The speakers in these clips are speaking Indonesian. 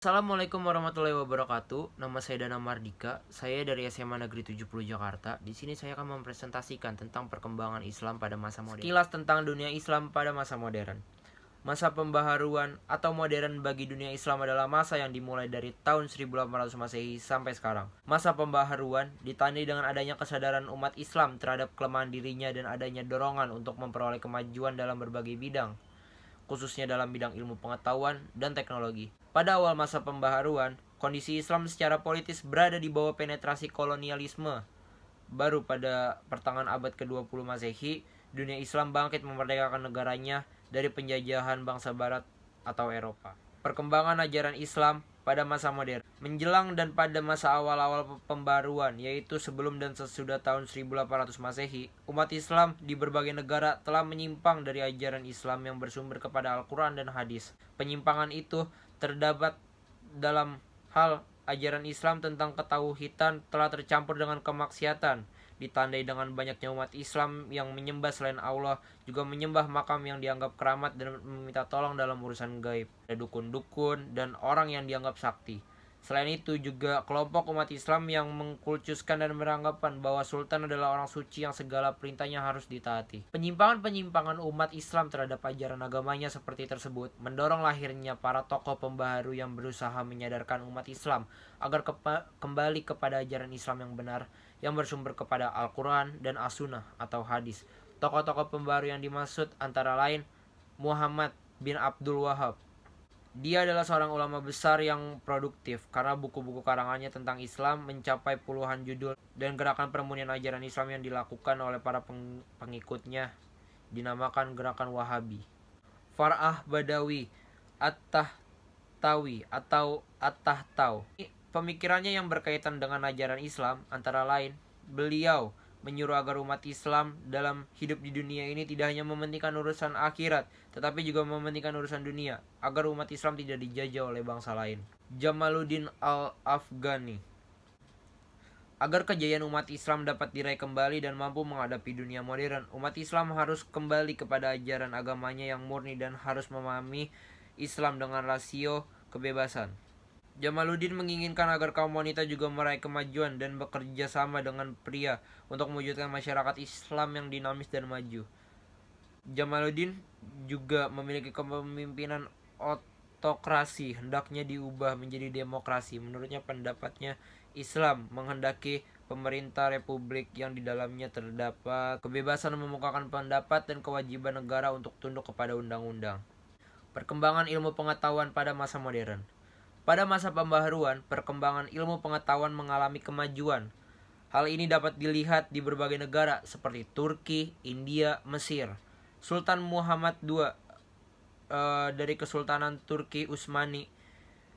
Assalamualaikum warahmatullahi wabarakatuh. Nama saya Dana Mardika. Saya dari SMA Negeri 70 Jakarta. Di sini saya akan mempresentasikan tentang perkembangan Islam pada masa modern. Sekilas tentang dunia Islam pada masa modern. Masa pembaharuan atau modern bagi dunia Islam adalah masa yang dimulai dari tahun 1800 Masehi sampai sekarang. Masa pembaharuan ditandai dengan adanya kesadaran umat Islam terhadap kelemahan dirinya dan adanya dorongan untuk memperoleh kemajuan dalam berbagai bidang, khususnya dalam bidang ilmu pengetahuan dan teknologi. Pada awal masa pembaharuan, kondisi Islam secara politis berada di bawah penetrasi kolonialisme. Baru pada pertengahan abad ke-20 Masehi, dunia Islam bangkit memerdekakan negaranya dari penjajahan bangsa Barat atau Eropa. Perkembangan ajaran Islam pada masa modern. Menjelang dan pada masa awal-awal pembaruan, yaitu sebelum dan sesudah tahun 1800 Masehi, umat Islam di berbagai negara telah menyimpang dari ajaran Islam yang bersumber kepada Al-Quran dan hadis. Penyimpangan itu terdapat dalam hal ajaran Islam tentang ketauhidan telah tercampur dengan kemaksiatan, ditandai dengan banyaknya umat Islam yang menyembah selain Allah, juga menyembah makam yang dianggap keramat dan meminta tolong dalam urusan gaib, ada dukun-dukun dan orang yang dianggap sakti. Selain itu juga kelompok umat Islam yang mengkultuskan dan beranggapan bahwa sultan adalah orang suci yang segala perintahnya harus ditaati. Penyimpangan-penyimpangan umat Islam terhadap ajaran agamanya seperti tersebut mendorong lahirnya para tokoh pembaharu yang berusaha menyadarkan umat Islam agar kembali kepada ajaran Islam yang benar, yang bersumber kepada Al-Quran dan As-Sunnah atau hadis. Tokoh-tokoh pembaharu yang dimaksud antara lain Muhammad bin Abdul Wahab. Dia adalah seorang ulama besar yang produktif karena buku-buku karangannya tentang Islam mencapai puluhan judul, dan gerakan permunian ajaran Islam yang dilakukan oleh para pengikutnya dinamakan gerakan Wahabi. Farah Badawi At-Tahtawi atau At-Tahtau. Pemikirannya yang berkaitan dengan ajaran Islam antara lain, beliau menyuruh agar umat Islam dalam hidup di dunia ini tidak hanya mementingkan urusan akhirat, tetapi juga mementingkan urusan dunia, agar umat Islam tidak dijajah oleh bangsa lain. Jamaluddin Al-Afghani. Agar kejayaan umat Islam dapat diraih kembali dan mampu menghadapi dunia modern, umat Islam harus kembali kepada ajaran agamanya yang murni dan harus memahami Islam dengan rasio kebebasan. Jamaluddin menginginkan agar kaum wanita juga meraih kemajuan dan bekerja sama dengan pria untuk mewujudkan masyarakat Islam yang dinamis dan maju. Jamaluddin juga memiliki kepemimpinan otokrasi hendaknya diubah menjadi demokrasi. Menurutnya pendapatnya Islam menghendaki pemerintah republik yang di dalamnya terdapat kebebasan memukakan pendapat dan kewajiban negara untuk tunduk kepada undang-undang. Perkembangan ilmu pengetahuan pada masa modern. Pada masa pembaharuan, perkembangan ilmu pengetahuan mengalami kemajuan. Hal ini dapat dilihat di berbagai negara seperti Turki, India, Mesir. Sultan Muhammad II dari Kesultanan Turki Utsmani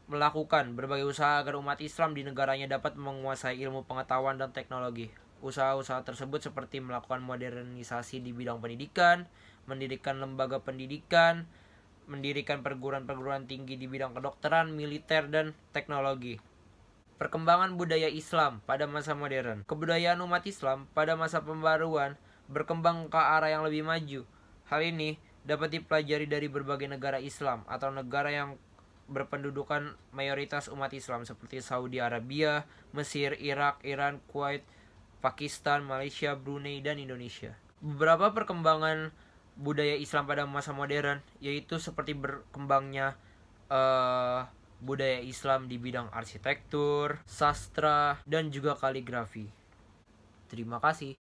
melakukan berbagai usaha agar umat Islam di negaranya dapat menguasai ilmu pengetahuan dan teknologi. Usaha-usaha tersebut seperti melakukan modernisasi di bidang pendidikan, mendirikan lembaga pendidikan, mendirikan perguruan-perguruan tinggi di bidang kedokteran, militer, dan teknologi. Perkembangan budaya Islam pada masa modern. Kebudayaan umat Islam pada masa pembaruan berkembang ke arah yang lebih maju. Hal ini dapat dipelajari dari berbagai negara Islam atau negara yang berpendudukan mayoritas umat Islam seperti Saudi Arabia, Mesir, Irak, Iran, Kuwait, Pakistan, Malaysia, Brunei, dan Indonesia. Beberapa perkembangan budaya Islam pada masa modern yaitu seperti berkembangnya budaya Islam di bidang arsitektur, sastra, dan juga kaligrafi. Terima kasih.